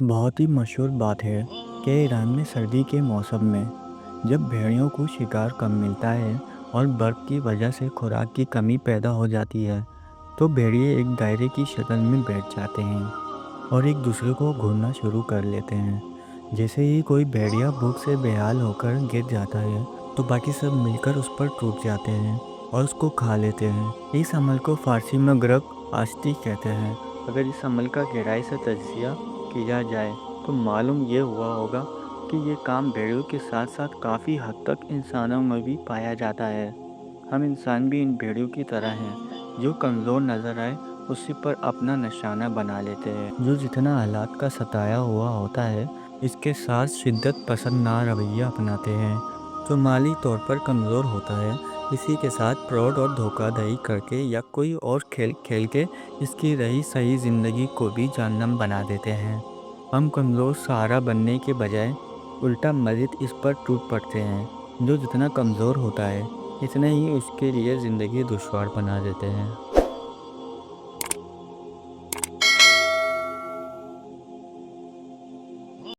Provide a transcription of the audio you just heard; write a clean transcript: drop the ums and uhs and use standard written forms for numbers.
بہت ہی مشہور بات ہے کہ ایران میں سردی کے موسم میں جب بھیڑیوں کو شکار کم ملتا ہے اور برف کی وجہ سے خوراک کی کمی پیدا ہو جاتی ہے تو بھیڑیے ایک دائرے کی شکل میں بیٹھ جاتے ہیں اور ایک دوسرے کو گھورنا شروع کر لیتے ہیں۔ جیسے ہی کوئی بھیڑیا بھوک سے بےحال ہو کر گر جاتا ہے تو باقی سب مل کر اس پر ٹوٹ جاتے ہیں اور اس کو کھا لیتے ہیں۔ اس عمل کو فارسی میں گرگ آشتی کہتے ہیں۔ اگر اس عمل کا گہرائی سے تجزیہ کیا جائے تو معلوم یہ ہوا ہوگا کہ یہ کام بھیڑیوں کے ساتھ ساتھ کافی حد تک انسانوں میں بھی پایا جاتا ہے۔ ہم انسان بھی ان بھیڑیوں کی طرح ہیں، جو کمزور نظر آئے اسی پر اپنا نشانہ بنا لیتے ہیں، جو جتنا حالات کا ستایا ہوا ہوتا ہے اس کے ساتھ شدت پسند نہ رویہ اپناتے ہیں۔ جو مالی طور پر کمزور ہوتا ہے اسی کے ساتھ فراڈ اور دھوکہ دہی کر کے یا کوئی اور کھیل کھیل کے اس کی رہی صحیح زندگی کو بھی جہنم بنا دیتے ہیں۔ ہم کمزور سہارا بننے کے بجائے الٹا مزید اس پر ٹوٹ پڑتے ہیں۔ جو جتنا کمزور ہوتا ہے اتنے ہی اس کے لیے زندگی دشوار بنا دیتے ہیں۔